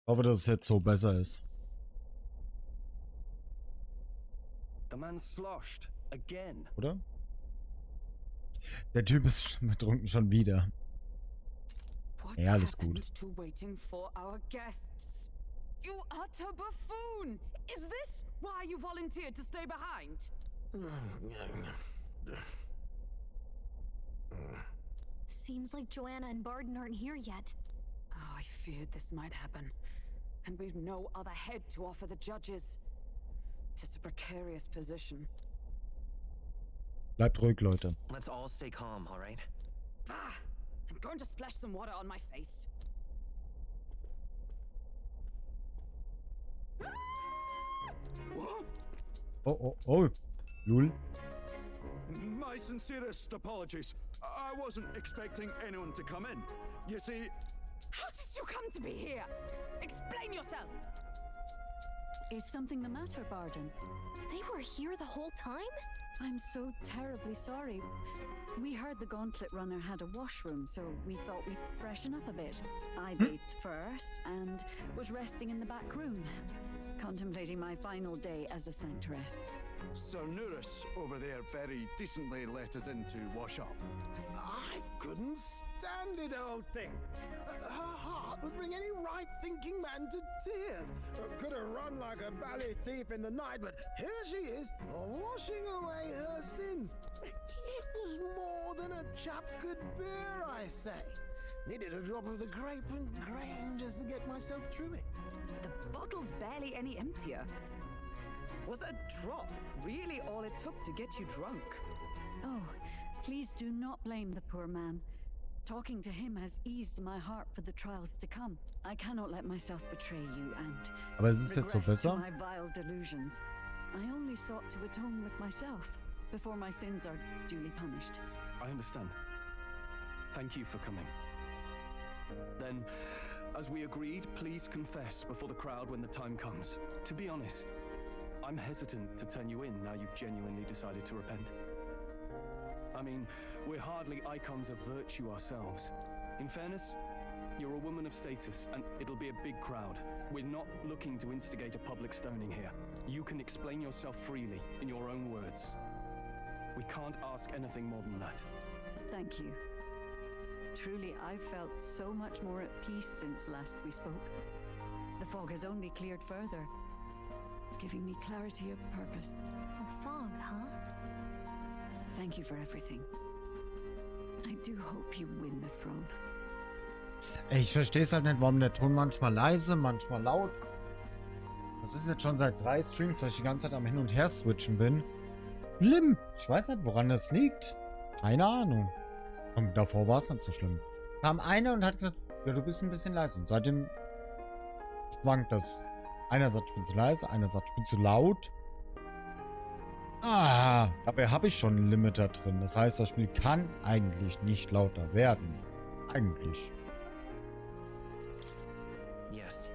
Ich hoffe, dass es jetzt so besser ist. The man sloshed again. Oder? Der Typ ist betrunken schon wieder. What Ja, alles gut. happened to waiting for our guests? You utter buffoon! Is this why you volunteered to stay behind? Seems like Joanna and Barden aren't here yet. Oh, I feared this might happen. And we've no other head to offer the judges. 'Tis a precarious position. Bleibt ruhig, Leute. Let's all stay calm, all right? Ah! I'm going to splash some water on my face. Oh. Lul. My sincerest apologies. I wasn't expecting anyone to come in. You see, How did you come to be here? Explain yourself! Is something the matter, Barden? They were here the whole time? I'm so terribly sorry. We heard the gauntlet runner had a washroom, so we thought we'd freshen up a bit. I bathed first and was resting in the back room, contemplating my final day as a sanctress. Sir Nuris over there very decently let us in to wash up. I couldn't stand it, old thing. Her heart would bring any right-thinking man to tears. Could have run like a ballet thief in the night, but here she is, washing away her sins. It was more than a chap could bear, I say. Needed a drop of the grape and grain just to get myself through it. The bottle's barely any emptier. Was a drop really all it took to get you drunk? Oh, please do not blame the poor man. Talking to him has eased my heart for the trials to come. I cannot let myself betray you and Aber es ist jetzt so regress to besser. my vile delusions. I only sought to atone with myself before my sins are duly punished. I understand. Thank you for coming. Then, as we agreed, please confess before the crowd when the time comes. To be honest, I'm hesitant to turn you in now you've genuinely decided to repent. I mean, we're hardly icons of virtue ourselves. In fairness, you're a woman of status, and it'll be a big crowd. We're not looking to instigate a public stoning here. You can explain yourself freely, in your own words. We can't ask anything more than that. Thank you. Truly, I've felt so much more at peace since last we spoke. The fog has only cleared further, giving me clarity of purpose. A fog, huh? Thank you for everything. I do hope you win the throne. Ey, ich verstehe es halt nicht, warum der Ton manchmal leise, manchmal laut. Das ist jetzt schon seit 3 Streams, dass ich die ganze Zeit am Hin- und Her switchen bin. Schlimm. Ich weiß nicht, woran das liegt. Keine Ahnung. Und davor war es nicht so schlimm. Kam einer und hat gesagt, ja, du bist ein bisschen leise. Und seitdem schwankt das. Einer sagt, ich bin zu leise, einer sagt, ich bin zu laut. Ah, dabei habe ich schon einen Limiter drin. Das heißt, das Spiel kann eigentlich nicht lauter werden. Eigentlich. Yes,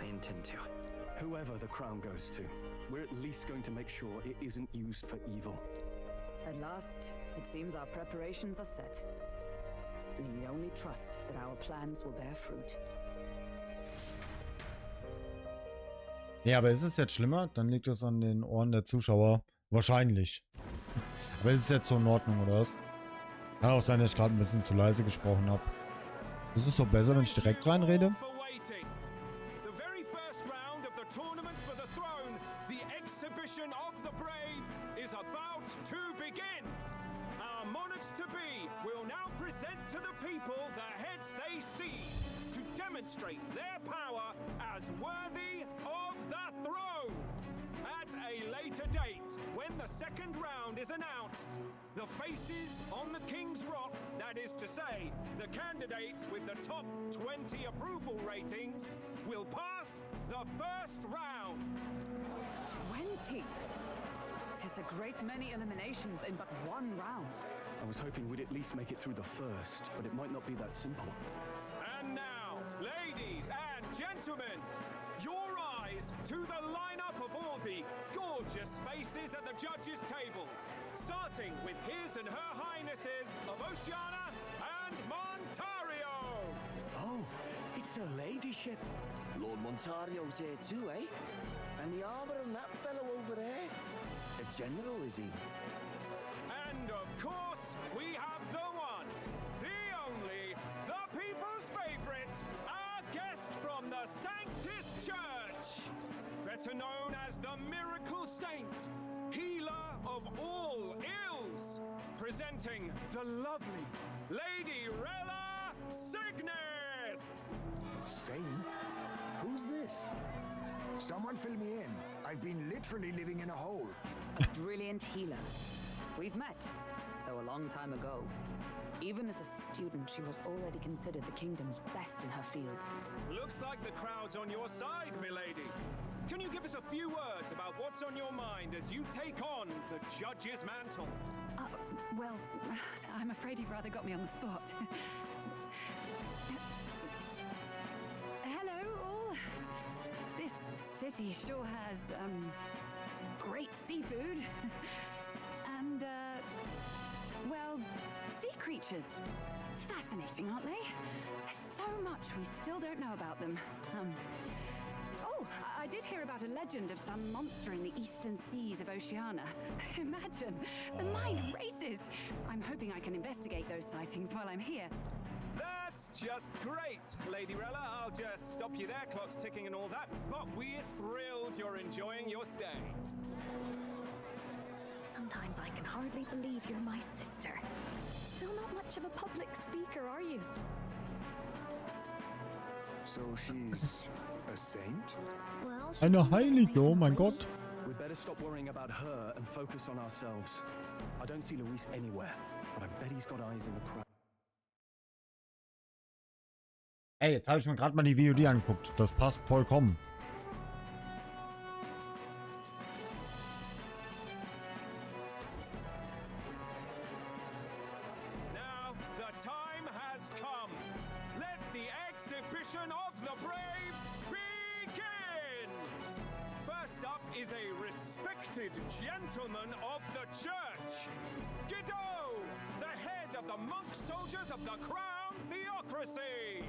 I intend to. Whoever the crown goes to, we're at least going to make sure it isn't used for evil. At last, it seems our preparations are set. We need only trust that our plans will bear fruit. Nee, aber ist es jetzt schlimmer? Dann liegt es an den Ohren der Zuschauer. Wahrscheinlich. Aber ist es jetzt so in Ordnung, oder was? Kann auch sein, dass ich gerade ein bisschen zu leise gesprochen habe. Ist es so besser, wenn ich direkt reinrede? Demonstrate their power as worthy of the throne. At a later date, when the second round is announced, the faces on the King's Rock, that is to say, the candidates with the top 20 approval ratings, will pass the first round. 20? 'Tis a great many eliminations in but one round. I was hoping we'd at least make it through the first, but it might not be that simple. And now, ladies and gentlemen, your eyes to the lineup of all the gorgeous faces at the judges' table, starting with his and her highnesses of Oceana and Montario. Oh, it's It's her ladyship. Lord Montario's here too, eh? And the armor and that fellow over there. A general, is he? And of course, we have the one, the only, the people's favorite, our guest from the Sanctus Church, better known as the Miracle Saint, healer of all ills, presenting the lovely Lady Rella Cygnus. Saint? Who's this? Someone fill me in. I've been literally living in a hole. A brilliant healer. We've met, though a long time ago. Even as a student, she was already considered the kingdom's best in her field. Looks like the crowd's on your side, milady. Can you give us a few words about what's on your mind as you take on the judge's mantle? Well, I'm afraid you've rather got me on the spot. Hello, all. This city sure has, great seafood. And, well, sea creatures. Fascinating, aren't they? There's so much we still don't know about them. Oh, I did hear about a legend of some monster in the eastern seas of Oceania. Imagine, the mind races. I'm hoping I can investigate those sightings while I'm here. That's just great, Lady Rella. I'll just stop you there, clock's ticking and all that. But we're thrilled you're enjoying your stay. Sometimes I can hardly believe you're my sister. Still not much of a public speaker, are you? So she's a saint? Well, Eine Heilige, oh mein Gott. We'd better stop worrying about her and focus on ourselves. I don't see Luis anywhere, but I bet he's got eyes in the crowd. Ey, jetzt habe ich mir gerade mal die VOD angeguckt. Das passt vollkommen. Now, the time has come. Let the exhibition of the brave begin. First up is a respected gentleman of the church. Guido, the head of the monk soldiers of the Crown Theocracy.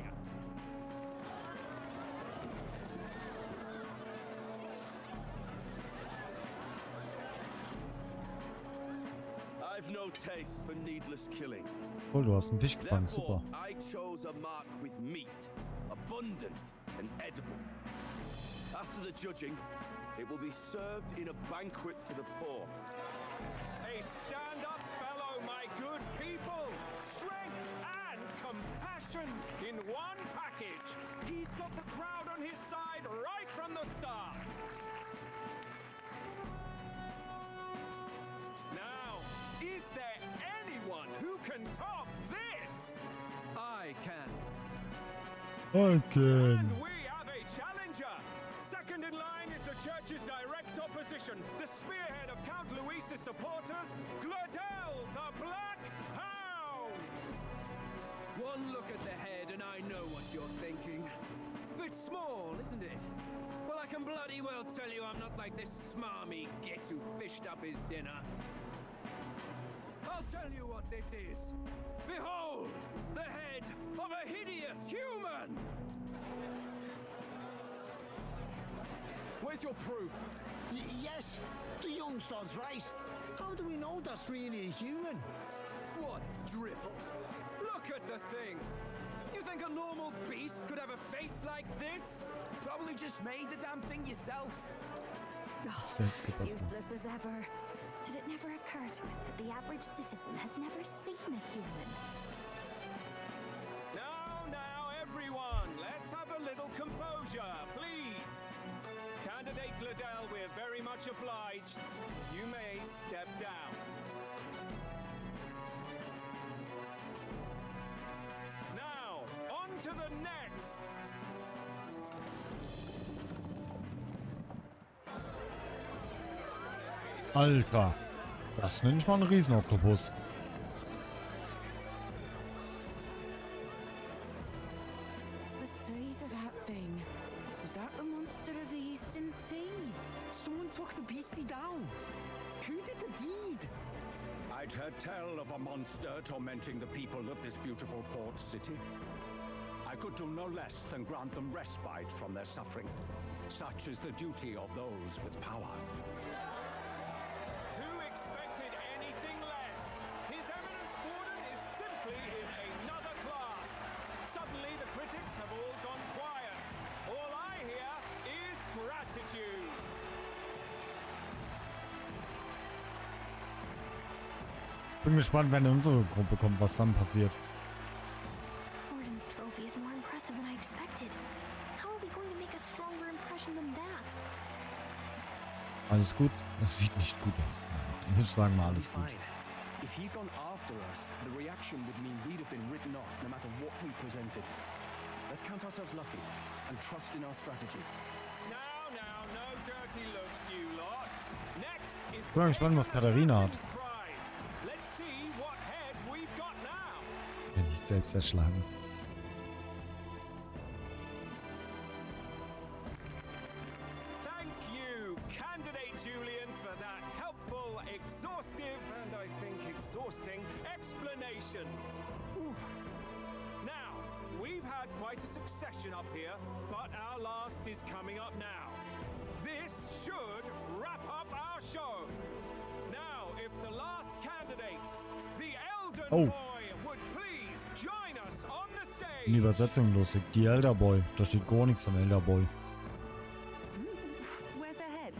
I've no taste for needless killing. Oh, du hast einen Fisch gefangen, super. Therefore, I chose a mark with meat, abundant and edible. After the judging, it will be served in a banquet for the poor. A stand-up fellow, my good people. Strength and compassion in one package. He's got the crowd on his side right from the start. Now, is there anyone who can top this? I can. Okay. And we have a challenger. Second in line is the church's direct opposition, the spearhead of Count Luis's supporters, Glodell the Black Hound. One look at the head and I know what you're thinking. Bit small, isn't it? Well, I can bloody well tell you I'm not like this smarmy git who fished up his dinner. I'll tell you what this is. Behold, the head of a hideous human! Where's your proof? Yes, the young sod's right. How do we know that's really a human? What drivel? Look at the thing! You think a normal beast could have a face like this? Probably just made the damn thing yourself. Useless as ever. Did it never occur to it that the average citizen has never seen a human? Now, everyone, let's have a little composure, please. Candidate Glodell, we're very much obliged. You may step down. Now, on to the next. Alter. Das nenne ich mal einen Riesenoktopus. The size of that thing. Is that the monster of the Eastern Sea? Someone took the beastie down. Who did the deed? I'd heard tell of a monster tormenting the people of this beautiful port city. I could do no less than grant them respite from their suffering. Such is the duty of those with power. Who expected anything less? His Eminence Warden is simply in another class. Suddenly the critics have all gone quiet. All I hear is gratitude. Bin gespannt, wenn unsere Gruppe kommt, was dann passiert. Warden's trophy is more impressive than I expected. How are we going to make a stronger impression than that? Alles gut? Das sieht nicht gut aus. Ich sage mal alles gut. If he'd gone after us, the reaction would mean we'd have been written off no matter what we presented. Let's count ourselves lucky and trust in our strategy. Now, no dirty looks, you lot. Next is Ich bin mal gespannt, was Katharina hat. prize. Let's see what head we've got now. Wenn nicht selbst erschlagen. Thank you, candidate Julian, for that helpful, exhaustive, and I think exhausting explanation. Ooh. Now, we've had quite a succession up here, but our last is coming up now. This should wrap up our show. Now, if the last candidate, the Elden Boy, would please join us on the stage. In Übersetzung lustig. Die Elder Boy. Da steht gar nichts von Elder Boy. Where's their head?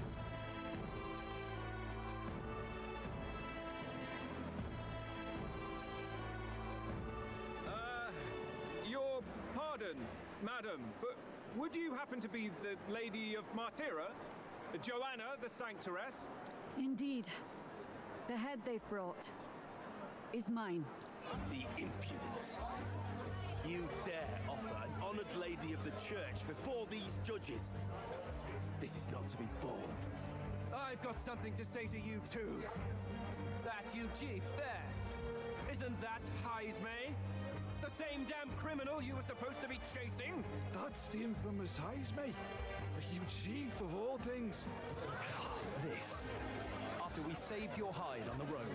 Your pardon, madam, but would you happen to be the Lady of Martyra? Joanna, the Sanctoress? Indeed. The head they've brought is mine. The impudence. You dare offer an honored lady of the church before these judges? This is not to be borne. I've got something to say to you too. That you chief there. Isn't that Heismay? The same damn criminal you were supposed to be chasing? That's the infamous Heismay, the huge chief of all things. This, after we saved your hide on the road.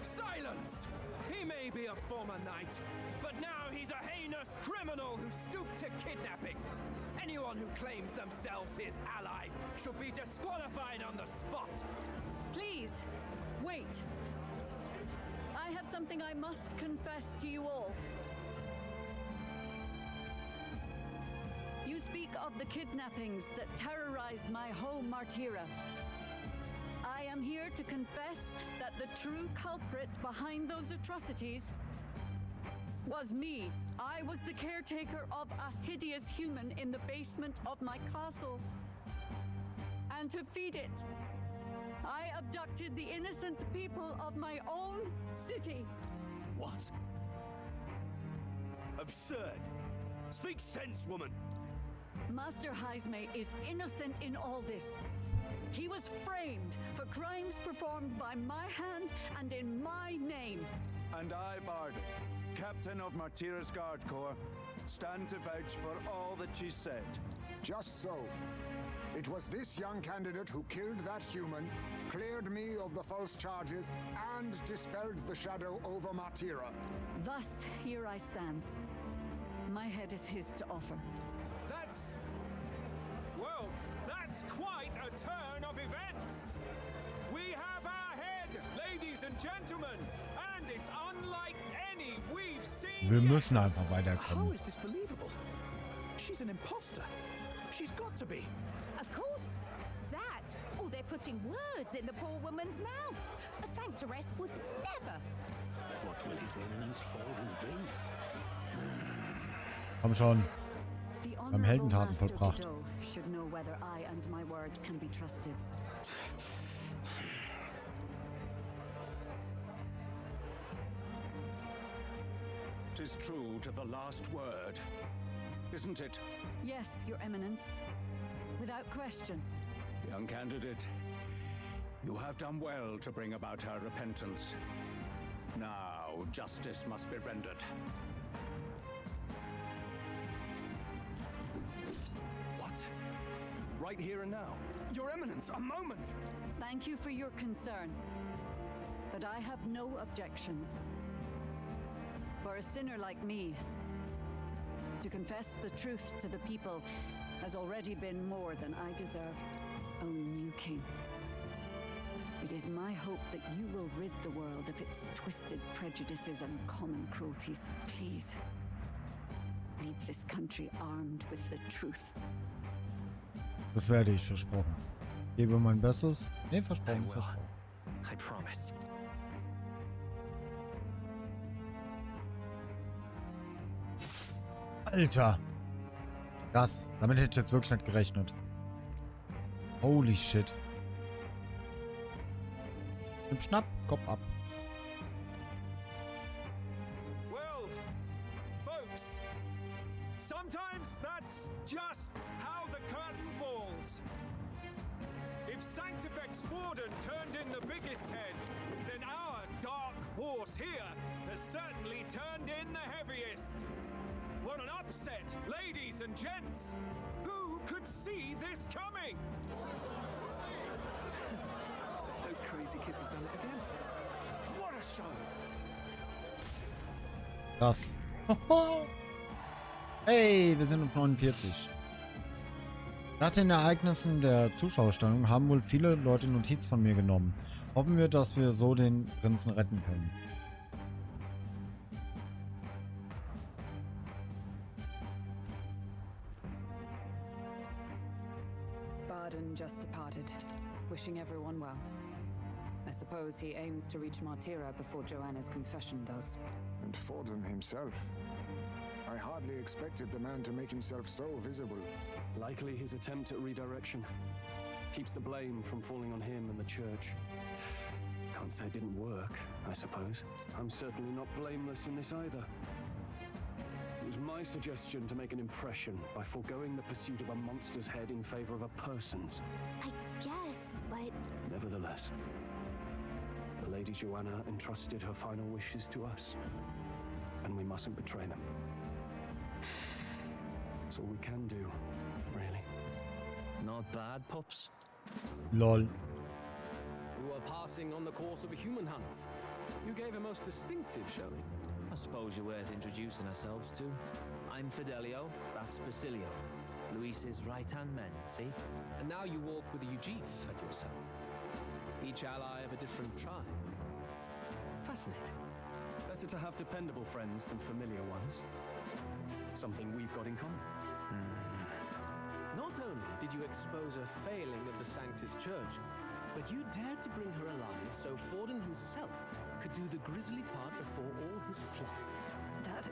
Silence! He may be a former knight, but now he's a heinous criminal who stooped to kidnapping. Anyone who claims themselves his ally should be disqualified on the spot. Please, wait. I have something I must confess to you all. You speak of the kidnappings that terrorized my home, Martyra. I am here to confess that the true culprit behind those atrocities was me. I was the caretaker of a hideous human in the basement of my castle. And to feed it, I abducted the innocent people of my own city. What? Absurd! Speak sense, woman! Master Heismay is innocent in all this. He was framed for crimes performed by my hand and in my name. And I, Barden, Captain of Martyra's Guard Corps, stand to vouch for all that she said. Just so. It was this young candidate who killed that human, cleared me of the false charges, and dispelled the shadow over Martyra. Thus, here I stand. My head is his to offer. That's quite a turn of events. We have our head, ladies and gentlemen, and it's unlike any we've seen. Wir müssen einfach How weiterkommen. is this believable? She's an imposter. She's got to be. Of course. That, or they're putting words in the poor woman's mouth. A sanctoress would never. What will His Eminence Fallen do? Komm schon. The Beim Honorable Heldentaten Master vollbracht. Godot should know whether I and my words can be trusted. Tis true to the last word, isn't it? Yes, Your Eminence. Without question. Young candidate, you have done well to bring about her repentance. Now, justice must be rendered. What? Right here and now? Your Eminence, a moment! Thank you for your concern. But I have no objections. For a sinner like me, To confess the truth to the people has already been more than I deserve. O new king, it is my hope that you will rid the world of its twisted prejudices and common cruelties. Please, lead this country armed with the truth. Das werde ich, versprochen. Gebe mein Bestes. Nee, versprochen, versprochen. I promise. Alter. Krass. Damit hätte ich jetzt wirklich nicht gerechnet. Holy shit. Schnipp, schnapp, Kopf ab. Well, folks, sometimes that's just how the curtain falls. If Sanctifex Forden turned in the biggest head, then our dark horse here has certainly turned in the heaviest. What an upset, ladies and gents! Who could see this coming? Those crazy kids have done it again. What a show! Krass. Hey, wir sind um 49. Nach den Ereignissen der Zuschauerstellung haben wohl viele Leute Notiz von mir genommen. Hoffen wir, dass wir so den Prinzen retten können. Barden just departed, wishing everyone well. I suppose he aims to reach Martira before Joanna's confession does. And Forden himself. I hardly expected the man to make himself so visible. Likely his attempt at redirection. Keeps the blame from falling on him and the church. Can't say it didn't work, I suppose. I'm certainly not blameless in this either. It was my suggestion to make an impression by foregoing the pursuit of a monster's head in favor of a person's. I guess, but... Nevertheless, the Lady Joanna entrusted her final wishes to us, and we mustn't betray them. That's all we can do, really. Not bad, pups. Lol. We were passing on the course of a human hunt. You gave a most distinctive showing. I suppose you're worth introducing ourselves to. I'm Fidelio, that's Basilio. Luis's right-hand man, see? And now you walk with a Ujif at your side. Each ally of a different tribe. Fascinating. Better to have dependable friends than familiar ones. Something we've got in common. Not only did you expose a failing of the Sanctus Church, but you dared to bring her alive so Forden himself could do the grisly part before all his flock. That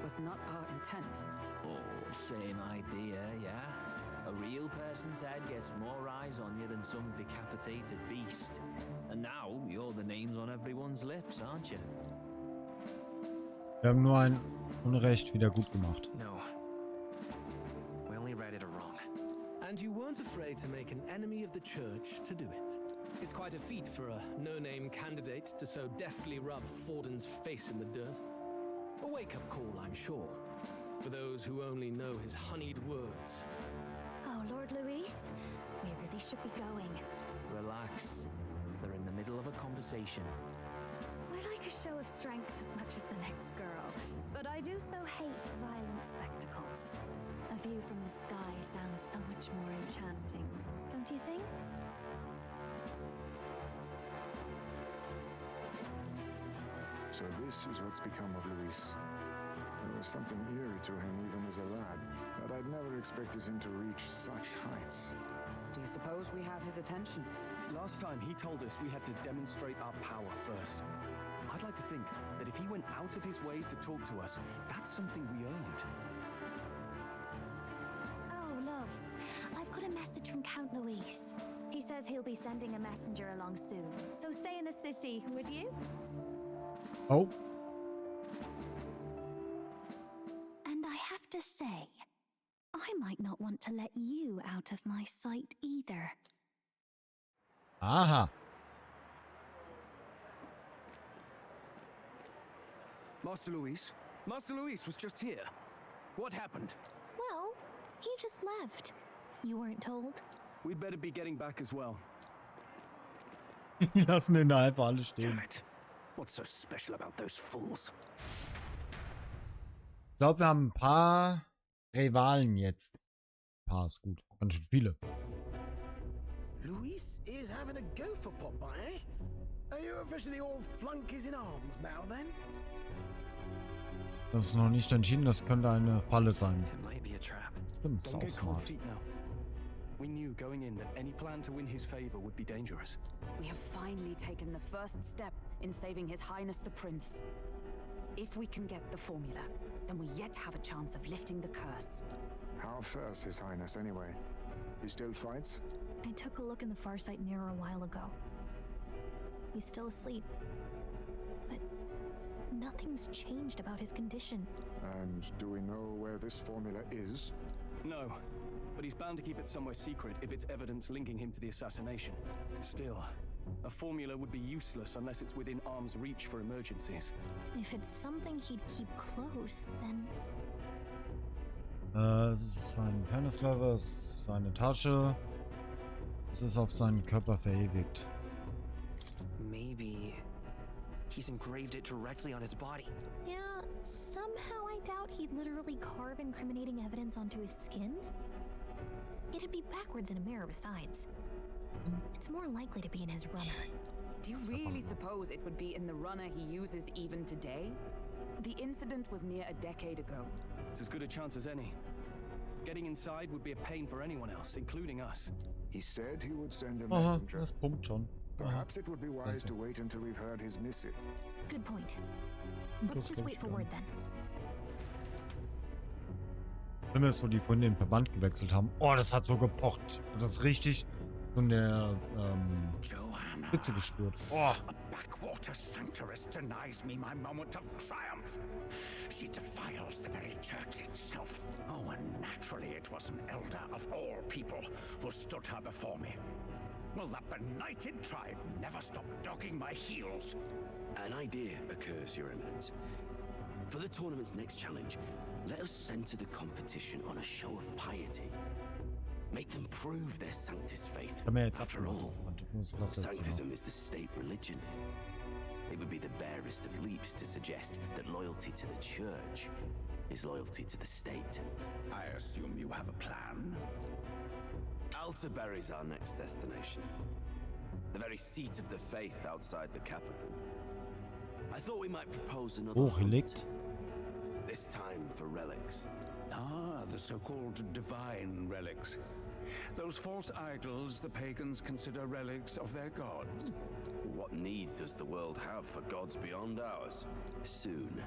was not our intent. Oh, same idea, yeah? A real person's head gets more eyes on you than some decapitated beast. And now, you're the names on everyone's lips, aren't you? Wir haben nur ein Unrecht wieder gut gemacht. No. We only read it wrong. And you weren't afraid to make an enemy of the church to do it. It's quite a feat for a no-name candidate to so deftly rub Forden's face in the dirt. A wake-up call, I'm sure, for those who only know his honeyed words. Oh, Lord Luis, we really should be going. Relax. They're in the middle of a conversation. I like a show of strength as much as the next girl, but I do so hate violent spectacles. A view from the sky sounds so much more enchanting, don't you think? So this is what's become of Luis. There was something eerie to him even as a lad, but I'd never expected him to reach such heights. Do you suppose we have his attention? Last time he told us we had to demonstrate our power first. I'd like to think that if he went out of his way to talk to us, that's something we earned. Oh, loves, I've got a message from Count Luis. He says he'll be sending a messenger along soon, so stay in the city, would you? Oh. And I have to say, I might not want to let you out of my sight either. Aha. Master Luis was just here. What happened? Well, he just left. You weren't told? We'd better be getting back as well. Die lassen den da einfach alle stehen. Damn it. What's so special about those fools? Ich glaube, wir haben ein paar Rivalen jetzt. Ein paar ist gut. Ganz schön viele. Luis is having a go for Popeye, eh? Are you officially all flunkies in arms now, then? Das ist noch nicht entschieden, das könnte eine Falle sein. It might be a trap. Stimmt, ist Don't auch get cold smart. feet now. We knew going in that any plan to win his favor would be dangerous. We have finally taken the first step in saving His Highness the Prince. If we can get the formula, then we yet have a chance of lifting the curse. How fares His Highness anyway? He still fights? I took a look in the Farsight mirror a while ago. He's still asleep. But nothing's changed about his condition. And do we know where this formula is? No, but he's bound to keep it somewhere secret if it's evidence linking him to the assassination. Still, a formula would be useless unless it's within arm's reach for emergencies. If it's something he'd keep close, then... Es ist sein Penislover, es ist seine Tasche. Es ist auf seinen Körper verewigt. Maybe he's engraved it directly on his body. Yeah, somehow I doubt he'd literally carve incriminating evidence onto his skin. It'd be backwards in a mirror besides. It's more likely to be in his runner. Do you really suppose it would be in the runner he uses even today? The incident was near a decade ago. It's as good a chance as any. Getting inside would be a pain for anyone else, including us. He said he would send a Aha, messenger. das pumpt schon. Perhaps it would be wise to wait until we've heard his missive. Good point. Let's just wait for word then. Schlimm ist, wo die vorhin den Verband gewechselt haben. Oh, das hat so gepocht. Das ist richtig von der Joanna, Spitze gespürt. Oh. a backwater sanctuarist denies me my moment of triumph. She defiles the very church itself. Oh, and naturally it was an elder of all people who stood her before me. Will that benighted tribe never stop dogging my heels? An idea occurs, Your Eminence. For the tournament's next challenge, let us center the competition on a show of piety. Make them prove their Sanctus faith. After all, Sanctism is the state religion. It would be the barest of leaps to suggest that loyalty to the church is loyalty to the state. I assume you have a plan? Altaberry's our next destination. The very seat of the faith outside the capital. I thought we might propose another hunt. This time for relics. Ah, the so-called divine relics. Those false idols the pagans consider relics of their gods. What need does the world have for gods beyond ours? Soon,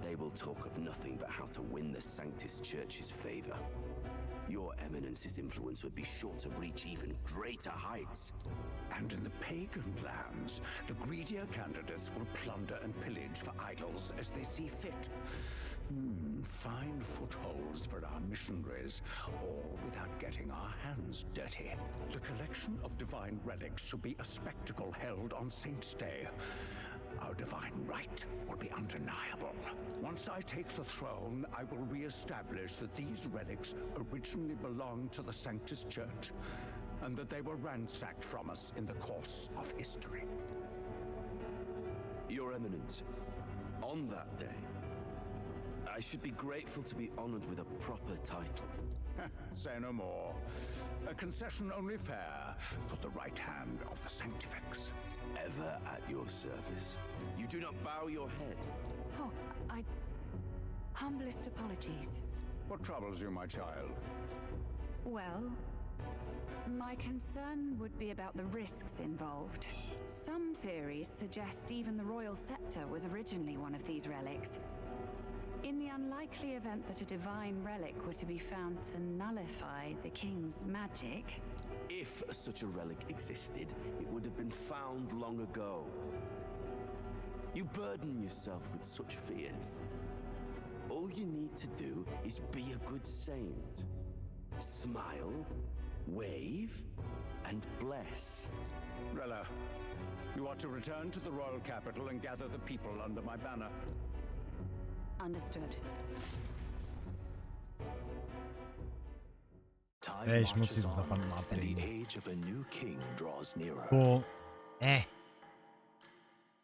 they will talk of nothing but how to win the Sanctus Church's favor. Your Eminence's influence would be sure to reach even greater heights. And in the pagan lands, the greedier candidates will plunder and pillage for idols as they see fit. Fine footholds for our missionaries, all without getting our hands dirty. The collection of divine relics should be a spectacle held on Saint's Day. Our divine right will be undeniable. Once I take the throne, I will re-establish that these relics originally belonged to the Sanctus Church, and that they were ransacked from us in the course of history. Your Eminence, on that day, I should be grateful to be honored with a proper title. Say no more. A concession only fair for the right hand of the Sanctifex. Ever at your service. You do not bow your head. Oh, humblest apologies. What troubles you, my child? Well, my concern would be about the risks involved. Some theories suggest even the royal scepter was originally one of these relics. In the unlikely event that a divine relic were to be found to nullify the king's magic... If such a relic existed, it would have been found long ago. You burden yourself with such fears. All you need to do is be a good saint. Smile, wave, and bless. Rella, you are to return to the royal capital and gather the people under my banner. Understood. Ey, ich muss diesen Verband mal ablegen. So,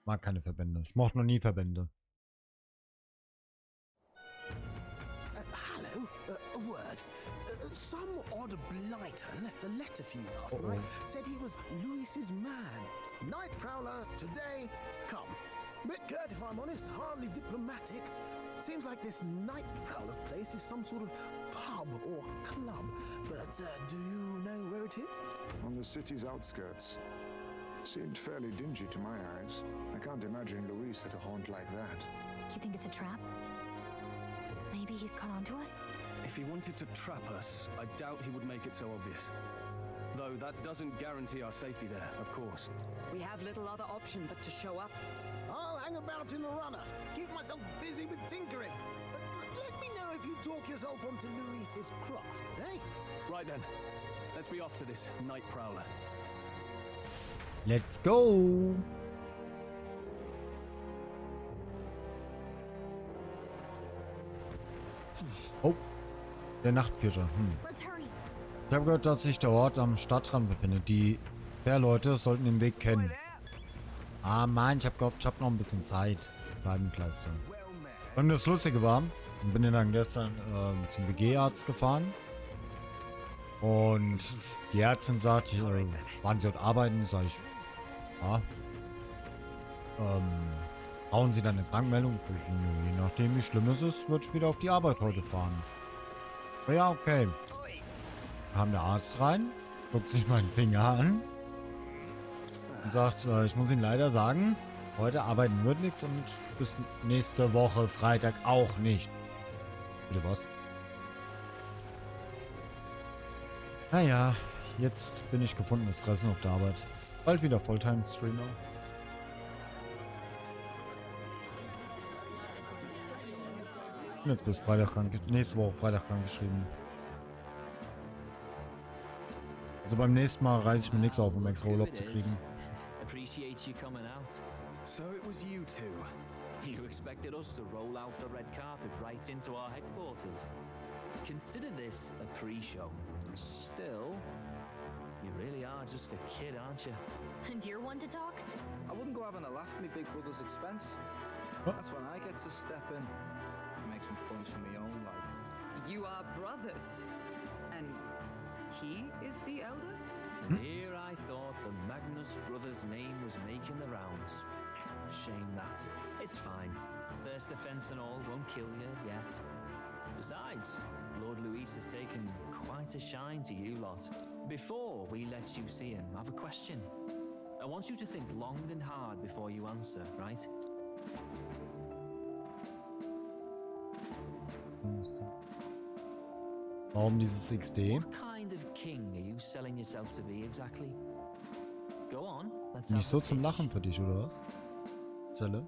mag keine Verbände. Ich mochte noch nie Verbände. word. Some odd blighter left a letter for you last night. Said he was Louis's man. Night prowler, today, come. Bit curt if I'm honest, hardly diplomatic. Seems like this night prowler place is some sort of pub or club. But do you know where it is? On the city's outskirts. Seemed fairly dingy to my eyes. I can't imagine Louis at a haunt like that. You think it's a trap? Maybe he's caught on to us? If he wanted to trap us, I doubt he would make it so obvious. Though that doesn't guarantee our safety there, of course. We have little other option but to show up. I'll hang about in the runner. Keep myself busy with tinkering. Let me know if you talk yourself onto Louis's craft, eh? Right then. Let's be off to this night prowler. Let's go! Oh, der Nachtpircher. Let's hurry. Ich habe gehört, dass sich der Ort am Stadtrand befindet. Die Fährleute sollten den Weg kennen. Ah Mann, ich habe gehofft, ich habe noch ein bisschen Zeit. Scheibenkleister. Und das Lustige war, ich bin dann gestern zum BG-Arzt gefahren. Und die Ärztin sagt, waren Sie dort arbeiten? Sag ich, ja. Brauchen Sie dann eine Krankmeldung? Je nachdem, wie schlimm es ist, würde ich wieder auf die Arbeit heute fahren. Ja, okay. Kam der Arzt rein, guckt sich meinen Finger an und sagt, ich muss Ihnen leider sagen, heute arbeiten wird nichts und bis nächste Woche Freitag auch nicht. Bitte was? Naja, jetzt bin ich gefundenes Fressen auf der Arbeit. Bald wieder Fulltime-Streamer. Bin jetzt bis Freitag krank, nächste Woche Freitag krank geschrieben. Also beim nächsten Mal reiße ich mir nichts auf, um extra Urlaub zu kriegen. So it was you two. You expected us to roll out the red carpet right into our headquarters. Consider this a pre-show. Still, you really are just a kid, aren't you? And you're one to talk? I wouldn't go having a laugh at me big brother's expense. That's when I get to step in and make some points for my own life. You are brothers. And he is the elder? And here I thought the Magnus brothers' name was making the rounds. Shame that. It's fine. First offense and all won't kill you yet. Besides, Lord Louis has taken quite a shine to you lot. Before we let you see him, I have a question. I want you to think long and hard before you answer, right? Warum dieses XD? What kind of king are you selling yourself to be exactly? Go on, let's Nicht so zum Lachen für dich, oder was? Zelle.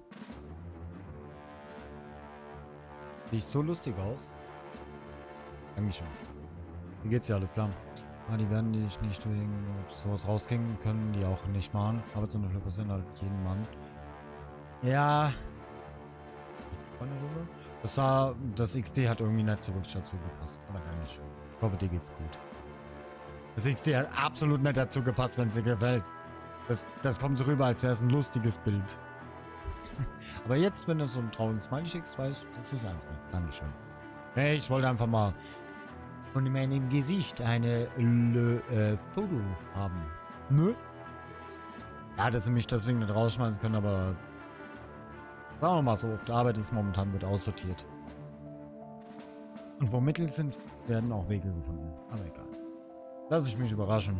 Sieht so lustig aus. Eigentlich schon. Wie geht's dir? Alles klar? Ah, die werden dich nicht wegen sowas rauskriegen können, die auch nicht machen. Aber zum Beispiel passieren halt jeden Mann. Ja. Das XD hat irgendwie nicht so wirklich dazu gepasst. Aber gar nicht. Ich hoffe, dir geht's gut. Das XD hat absolut nicht dazu gepasst, wenn es dir gefällt. Das kommt so rüber, als wäre es ein lustiges Bild. Aber jetzt, wenn du so ein trauriges Smiley schickst, weiß ich, das ist eins mit. Dankeschön. Hey, ich wollte einfach mal von meinem Gesicht eine Foto haben. Nö? Ja, dass sie mich deswegen nicht rausschmeißen können, aber sagen wir mal so, auf der Arbeit ist momentan wird aussortiert. Und wo Mittel sind, werden auch Wege gefunden. Aber egal. Lass ich mich überraschen.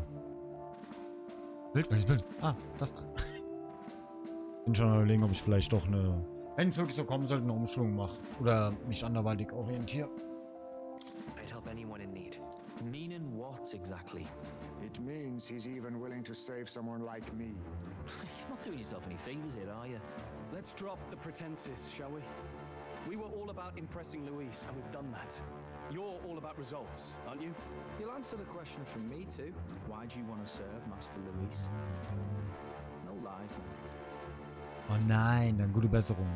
Welches Bild? Ah, das da. Bin schon überlegen, ob ich vielleicht doch eine, wenn es wirklich so kommen sollte, eine Umschulung mache. Oder mich anderweitig orientiere. I'd help anyone in need. Meaning what exactly? It means he's even willing to save someone like me. You're not doing yourself any favors here, are you? Let's drop the pretenses, shall we? We were all about impressing Louis, and we've done that. You're all about results, aren't you? You'll answer the question from me too. Why do you want to serve Master Louis? No lies now. Oh nein, dann gute Besserung.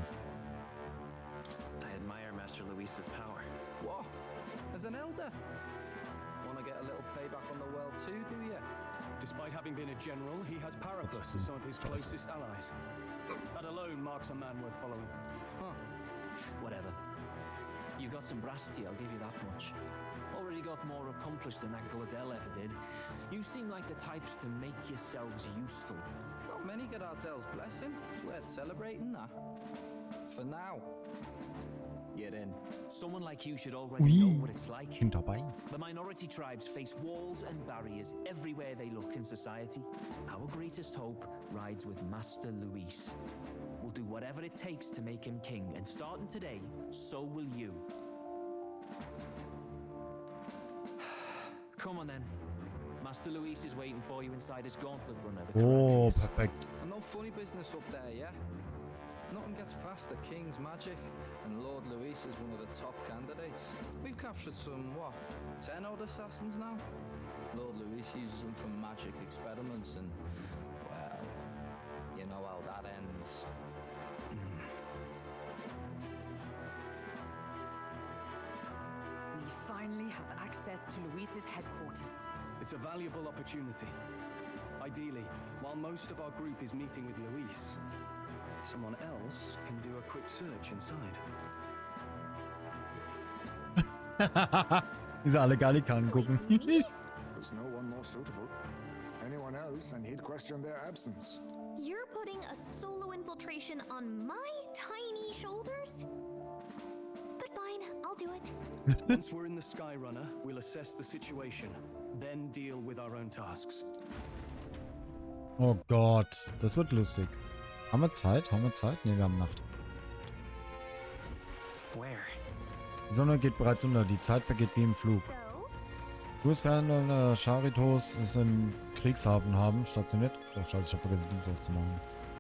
I admire Master Louis's power. What? As an elder? Want to get a little payback on the world too, do you? Despite having been a general, he has Paraplus as some of his closest allies. That alone marks a man worth following. Whatever. You got some brasty, I'll give you that much. Already got more accomplished than Adel ever did. You seem like the types to make yourselves useful. Not many get Ardel's blessing. It's worth celebrating that. For now. You're in. Someone like you should already know what it's like. Bin dabei. The minority tribes face walls and barriers everywhere they look in society. Our greatest hope rides with Master Luis. We'll do whatever it takes to make him king, and starting today, so will you. Come on then. Master Luis is waiting for you inside his gauntlet runner, the Courageous. Perfekt. And no funny business up there, yeah? Nothing gets past the King's magic, and Lord Luis is one of the top candidates. We've captured some, 10 odd assassins now? Lord Luis uses them for magic experiments, and, well, you know how that ends. We finally have access to Luis's headquarters. It's a valuable opportunity. Ideally, while most of our group is meeting with Luis, someone else can do a quick search inside. Diese alle Gallikan gucken. There's no one more suitable. Anyone else, and he'd question their absence. You're putting a solo infiltration on my tiny shoulders? But fine, I'll do it. Once we're in the Skyrunner, we'll assess the situation, then deal with our own tasks. Oh Gott, das wird lustig. Haben wir Zeit? Haben wir Zeit? Ne, wir haben Nacht. Where? Die Sonne geht bereits unter, die Zeit vergeht wie im Flug. Kursfernender Charitos ist im Kriegshafen stationiert. Oh scheiße, ich hab vergessen, Dienst auszumachen.